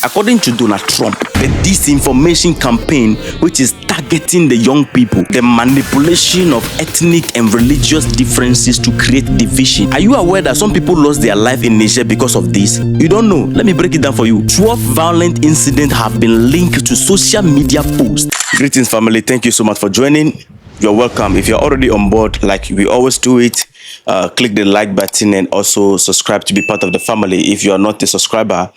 According to Donald Trump, the disinformation campaign, which is targeting the young people, the manipulation of ethnic and religious differences to create division. Are you aware that some people lost their life in Niger because of this? You don't know? Let me break it down for you. 12 violent incidents have been linked to social media posts. Greetings, family. Thank you so much for joining. You're welcome. If you're already on board, like we always do it, click the like button and also subscribe to be part of the family. If you are not a subscriber,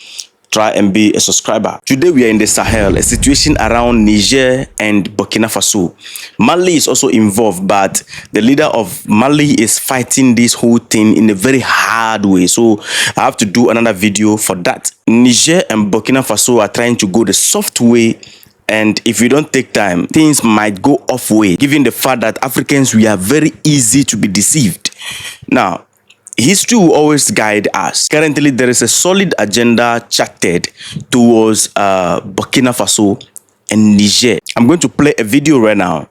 try and be a subscriber. Today we are in the Sahel, a situation around Niger and Burkina Faso. Mali is also involved, but the leader of Mali is fighting this whole thing in a very hard way. So I have to do another video for that. Niger and Burkina Faso are trying to go the soft way, and if we don't take time, things might go off way, given the fact that Africans, we are very easy to be deceived. Now, history will always guide us. Currently, there is a solid agenda charted towards Burkina Faso and Niger. I'm going to play a video right now.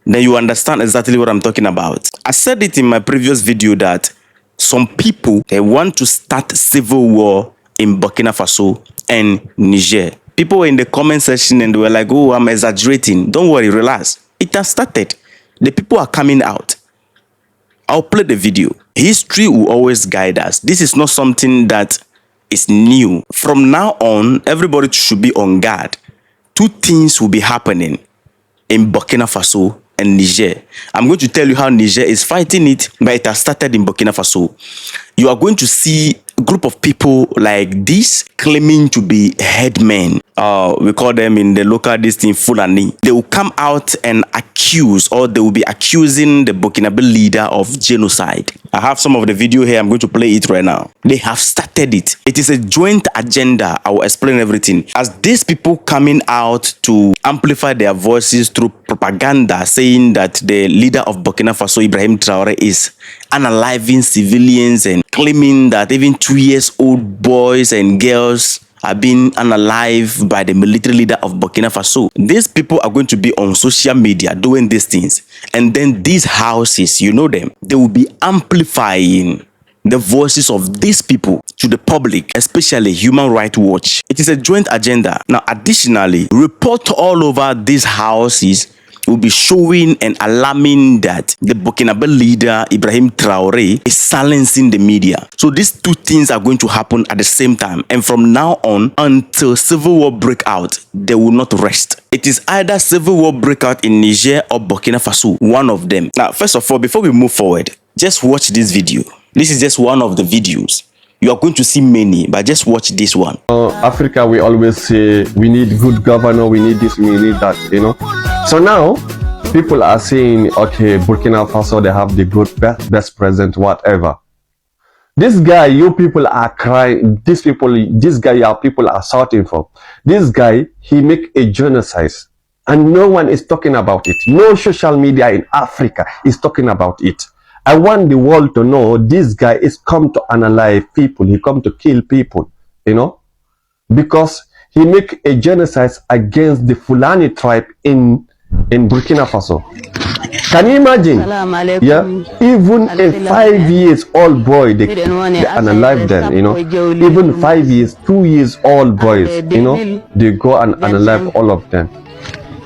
Then you understand exactly what I'm talking about. I said it in my previous video that some people, they want to start civil war in Burkina Faso and Niger. People were in the comment section and they were like, oh, I'm exaggerating. Don't worry, relax. It has started. The people are coming out. I'll play the video. History will always guide us. This is not something that is new. From now on, everybody should be on guard. Two things will be happening in Burkina Faso and Niger. I'm going to tell you how Niger is fighting it, but it has started in Burkina Faso. You are going to see a group of people like this claiming to be headmen. We call them in the local district Fulani. They will come out and accuse, or they will be accusing the Burkinabe leader of genocide. I have some of the video here. I'm going to play it right now. They have started it. It is a joint agenda. I will explain everything. As these people coming out to amplify their voices through propaganda, saying that the leader of Burkina Faso, Ibrahim Traore, is unaliving civilians and claiming that even 2-year-old boys and girls are being unalived by the military leader of Burkina Faso. These people are going to be on social media doing these things. And then these houses, you know them, they will be amplifying the voices of these people to the public, especially Human Rights Watch. It is a joint agenda. Now, additionally, report all over these houses will be showing and alarming that the Burkinabe leader, Ibrahim Traore, is silencing the media. So these two things are going to happen at the same time. And from now on, until civil war break out, they will not rest. It is either civil war break out in Niger or Burkina Faso, one of them. Now, first of all, before we move forward, just watch this video. This is just one of the videos. You are going to see many, but just watch this one. Africa, we always say we need good governor, we need this, we need that, you know. So now people are saying, okay, Burkina Faso, they have the good best president, whatever. This guy, you people are crying. This guy, your people are shouting for. This guy, he make a genocide, and no one is talking about it. No social media in Africa is talking about it. I want the world to know this guy is come to analyze people. He come to kill people, you know, because he make a genocide against the Fulani tribe in Burkina Faso. Can you imagine? Yeah, even a 5-year-old boy, they unalive them, you know. Even 5 years, 2 years old boys, you know, they go and unalive all of them.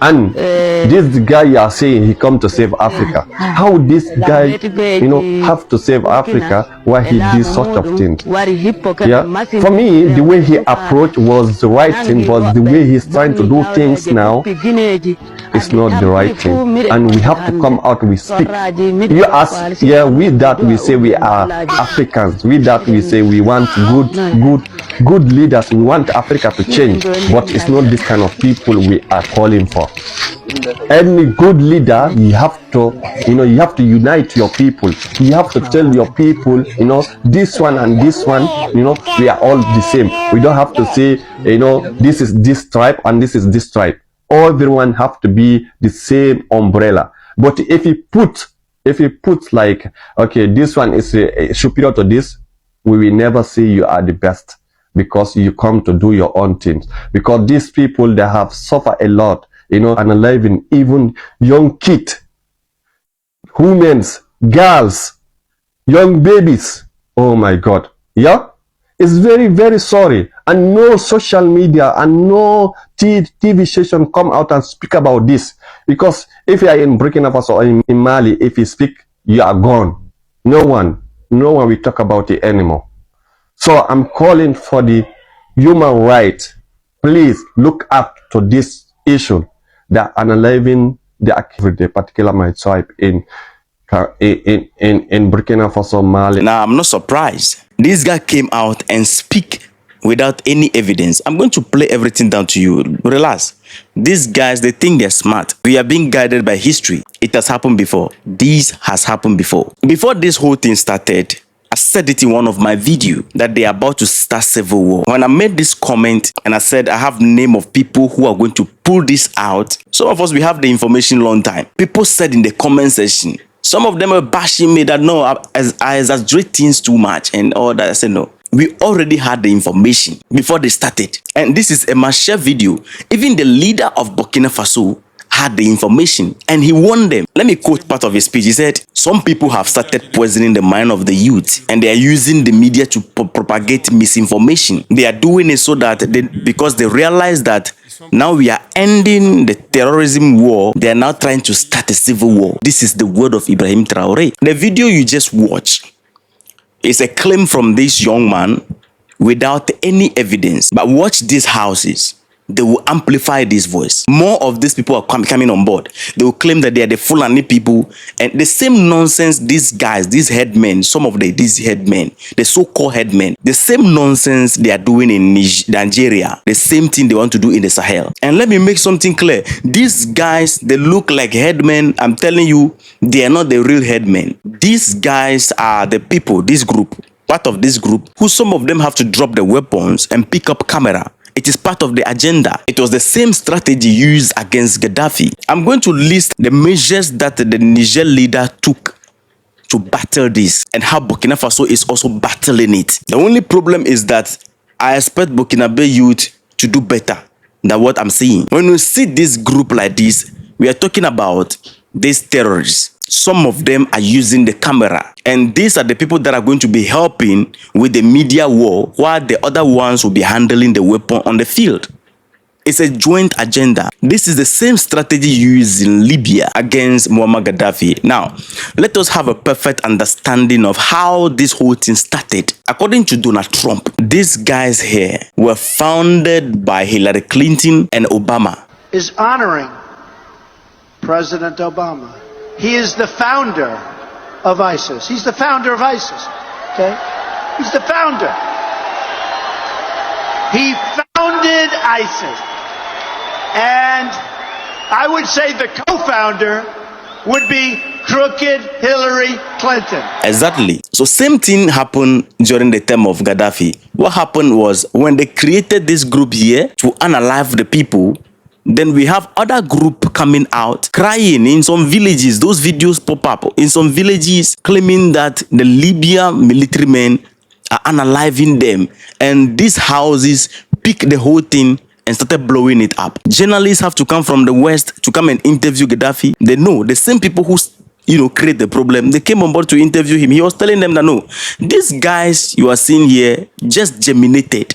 And this guy you are saying he come to save Africa. How this guy, you know, have to save Africa while he did such of things? Yeah. For me, the way he approached was the right thing, but the way he's trying to do things now is not the right thing. And we have to come out, we speak. You ask, yeah, with that we say we are Africans. With that we say we want good leaders. We want Africa to change. But it's not this kind of people we are calling for. Any good leader, you have to, you know, you have to unite your people. You have to tell your people, you know, this one and this one, you know, we are all the same. We don't have to say, you know, this is this tribe and this is this tribe. Everyone have to be the same umbrella. But if you put like, okay, this one is superior to this, we will never say you are the best, because you come to do your own things. Because these people, they have suffered a lot, you know, and living, even young kids, women, girls, young babies. Oh my God. Yeah, it's very, very sorry. and no social media and no TV station come out and speak about this. Because if you are in Burkina Faso or in Mali, if you speak, you are gone. No one will talk about it anymore. So I'm calling for the human right. Please look up to this issue. That analyzing the activity, particular my tribe in Burkina Faso, Mali. Now, I'm not surprised. This guy came out and speak without any evidence. I'm going to play everything down to you. Relax. These guys, they think they're smart. We are being guided by history. It has happened before. This has happened before. Before this whole thing started, I said it in one of my videos that they are about to start civil war. When I made this comment and I said I have name of people who are going to pull this out, some of us, we have the information long time. People said in the comment section, some of them were bashing me that no, I exaggerate things too much and all that. I said no. We already had the information before they started. And this is a Masha video. Even the leader of Burkina Faso had the information and he warned them. Let me quote part of his speech. He said, some people have started poisoning the mind of the youth and they are using the media to propagate misinformation. They are doing it so that because they realize that now we are ending the terrorism war, they are now trying to start a civil war. This is the word of Ibrahim Traore. The video you just watched is a claim from this young man without any evidence. But watch these houses. They will amplify this voice. More of these people are coming on board. They will claim that they are the Fulani people. And the same nonsense these guys, these headmen, some of these headmen, the so-called headmen, the same nonsense they are doing in Nigeria, the same thing they want to do in the Sahel. And let me make something clear. These guys, they look like headmen. I'm telling you, they are not the real headmen. These guys are the people, this group, part of this group, who some of them have to drop the weapons and pick up camera. It is part of the agenda. It was the same strategy used against Gaddafi. I'm going to list the measures that the Niger leader took to battle this and how Burkina Faso is also battling it. The only problem is that I expect Burkinabe youth to do better than what I'm seeing. When we see this group like this, we are talking about these terrorists. Some of them are using the camera. And these are the people that are going to be helping with the media war, while the other ones will be handling the weapon on the field. It's a joint agenda. This is the same strategy used in Libya against Muammar Gaddafi. Now, let us have a perfect understanding of how this whole thing started. According to Donald Trump, these guys here were founded by Hillary Clinton and Obama. Is honoring President Obama. He is the founder of ISIS. He's the founder of ISIS. Okay? He's the founder. He founded ISIS. And I would say the co-founder would be crooked Hillary Clinton. Exactly. So same thing happened during the term of Gaddafi. What happened was when they created this group here to unalive the people, then we have other group coming out crying in some villages. Those videos pop up in some villages claiming that the Libyan military men are unaliving them. And these houses pick the whole thing and started blowing it up. Journalists have to come from the West to come and interview Gaddafi. They know the same people who create the problem. They came on board to interview him. He was telling them that no, these guys you are seeing here just germinated.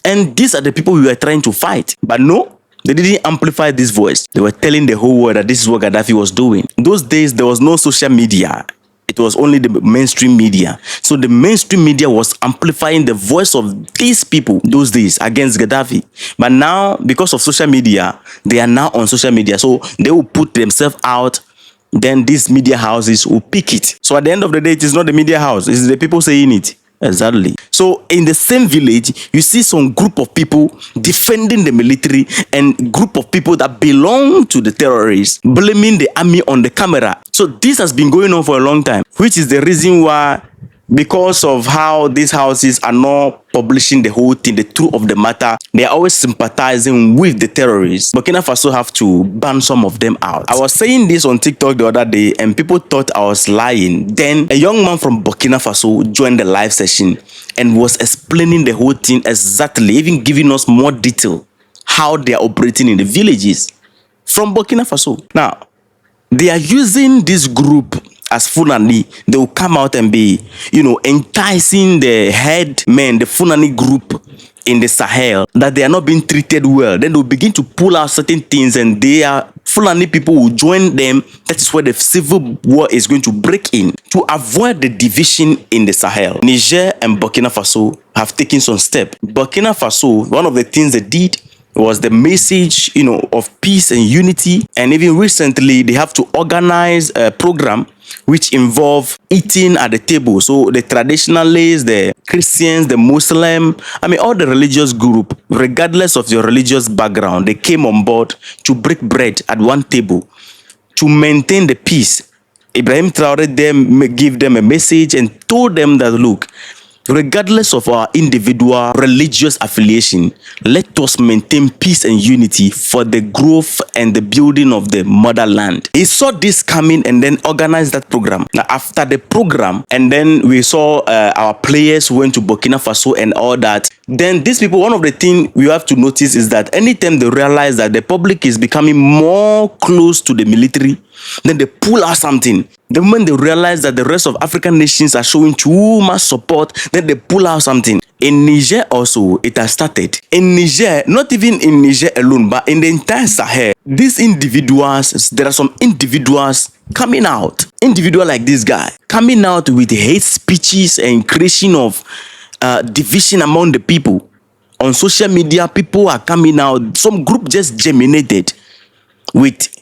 And these are the people we are trying to fight. But no, they didn't amplify this voice. They were telling the whole world that this is what Gaddafi was doing. Those days, there was no social media. It was only the mainstream media. So the mainstream media was amplifying the voice of these people those days against Gaddafi. But now, because of social media, they are now on social media. So they will put themselves out. Then these media houses will pick it. So at the end of the day, it is not the media house. It's the people saying it. Exactly. So in the same village, you see some group of people defending the military and group of people that belong to the terrorists blaming the army on the camera. So this has been going on for a long time, which is the reason why, because of how these houses are not publishing the whole thing, the truth of the matter, they are always sympathizing with the terrorists. Burkina Faso have to ban some of them out. I was saying this on TikTok the other day and people thought I was lying. Then a young man from Burkina Faso joined the live session and was explaining the whole thing exactly, even giving us more detail how they are operating in the villages from Burkina Faso. Now, they are using this group as Fulani. They will come out and be, enticing the head men, the Fulani group, in the Sahel that they are not being treated well, then they'll begin to pull out certain things, and they are Fulani people will join them. That is where the civil war is going to break in. To avoid the division in the Sahel, Niger and Burkina Faso have taken some steps. Burkina Faso, one of the things they did was the message, of peace and unity. And even recently, they have to organize a program which involve eating at the table. So the traditionalists, the Christians, the Muslim, all the religious group, regardless of your religious background, they came on board to break bread at one table to maintain the peace. Ibrahim Traore gave them a message and told them that, look, regardless of our individual religious affiliation, let us maintain peace and unity for the growth and the building of the motherland. He saw this coming and then organized that program. Now, after the program, and then we saw our players went to Burkina Faso and all that. Then these people, one of the things we have to notice is that anytime they realize that the public is becoming more close to the military, then they pull out something. The moment they realize that the rest of African nations are showing too much support, then they pull out something. In Niger also, it has started. In Niger, not even in Niger alone, but in the entire Sahel, these individuals, there are some individuals coming out. Individual like this guy, coming out with hate speeches and creation of division among the people. On social media, people are coming out. Some group just germinated with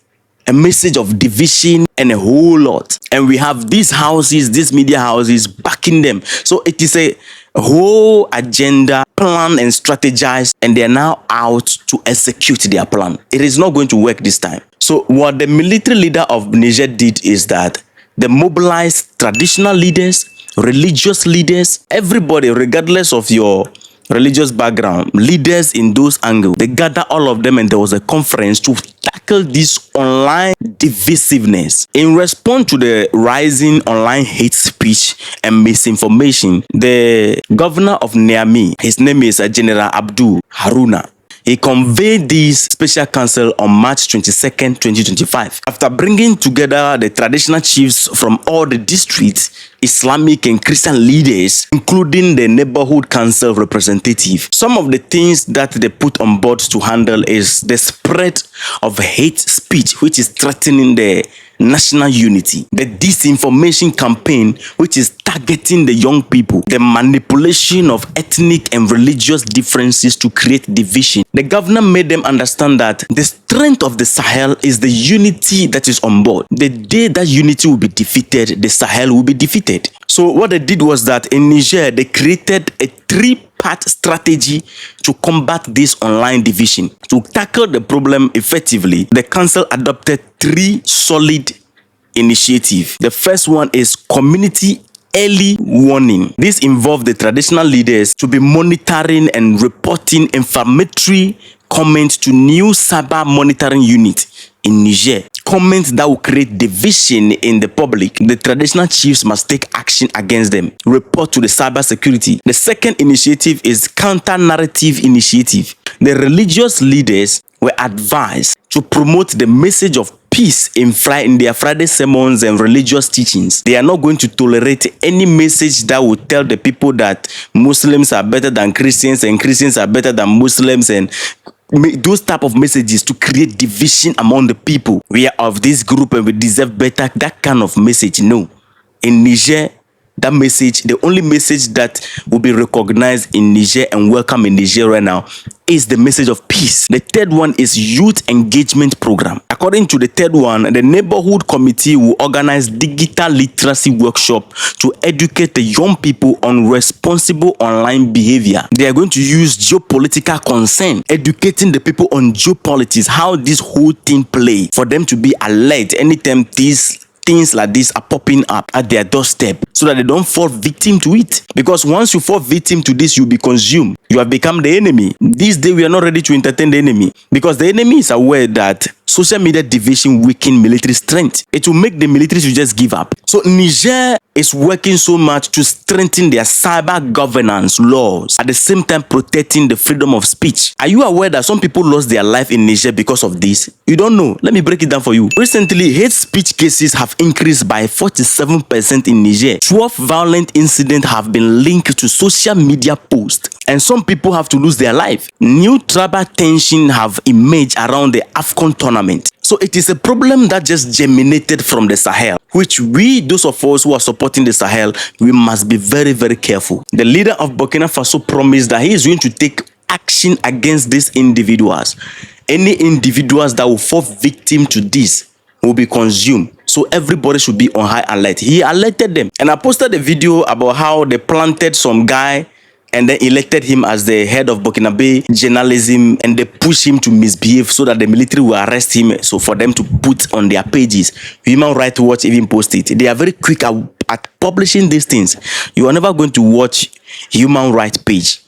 a message of division and a whole lot. And we have these houses, these media houses backing them. So it is a whole agenda, plan and strategize, and they are now out to execute their plan. It is not going to work this time. So what the military leader of Niger did is that they mobilized traditional leaders, religious leaders, everybody, regardless of your religious background, leaders in those angles. They gather all of them and there was a conference to tackle this online divisiveness. In response to the rising online hate speech and misinformation, the governor of Niamey, his name is General Abdul Haruna, he convened this special council on March 22nd, 2025. After bringing together the traditional chiefs from all the districts, Islamic and Christian leaders, including the neighborhood council representative, some of the things that they put on board to handle is the spread of hate speech, which is threatening the national unity, the disinformation campaign, which is targeting the young people, the manipulation of ethnic and religious differences to create division. The governor made them understand that the strength of the Sahel is the unity that is on board. The day that unity will be defeated, the Sahel will be defeated. So what they did was that in Niger, they created a three-part strategy to combat this online division. To tackle the problem effectively, the council adopted three solid initiatives. The first one is community early warning. This involved the traditional leaders to be monitoring and reporting inflammatory comments to new cyber monitoring unit in Niger. Comments that will create division in the public. The traditional chiefs must take action against them. Report to the cyber security. The second initiative is counter-narrative initiative. The religious leaders were advised to promote the message of peace in their Friday sermons and religious teachings. They are not going to tolerate any message that will tell the people that Muslims are better than Christians and Christians are better than Muslims, and those type of messages to create division among the people. We are of this group and we deserve better. That kind of message, no. In Niger, that message, the only message that will be recognized in Niger and welcome in Niger right now is the message of peace. The third one is youth engagement program. According to the third one, the neighborhood committee will organize digital literacy workshop to educate the young people on responsible online behavior. They are going to use geopolitical concern, educating the people on geopolitics, how this whole thing play, for them to be alert anytime things like this are popping up at their doorstep, so that they don't fall victim to it. Because once you fall victim to this, you'll be consumed. You have become the enemy. This day, we are not ready to entertain the enemy, because the enemy is aware that social media division weaken military strength. It will make the military to just give up. So Niger is working so much to strengthen their cyber governance laws, at the same time protecting the freedom of speech. Are you aware that some people lost their life in Niger because of this? You don't know. Let me break it down for you. Recently, hate speech cases have increased by 47% in Niger. 12 violent incidents have been linked to social media posts, and some people have to lose their life. New tribal tension have emerged around the AFCON tournament. So it is a problem that just germinated from the Sahel, which we, those of us who are supporting the Sahel, we must be very, very careful. The leader of Burkina Faso promised that he is going to take action against these individuals. Any individuals that will fall victim to this will be consumed. So everybody should be on high alert. He alerted them. And I posted a video about how they planted some guy and then elected him as the head of Burkinabe journalism, and they push him to misbehave so that the military will arrest him, so for them to put on their pages. Human Rights Watch even posted it. They are very quick at publishing these things. You are never going to watch Human Rights page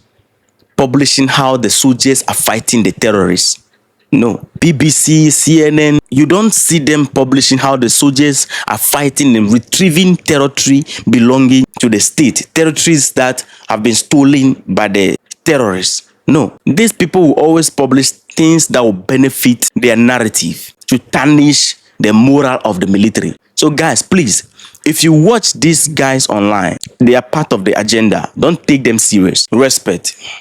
publishing how the soldiers are fighting the terrorists. No. BBC, CNN, you don't see them publishing how the soldiers are fighting and retrieving territory belonging to the state, territories that have been stolen by the terrorists. No. These people will always publish things that will benefit their narrative, to tarnish the moral of the military. So guys, please, if you watch these guys online, they are part of the agenda. Don't take them serious. Respect.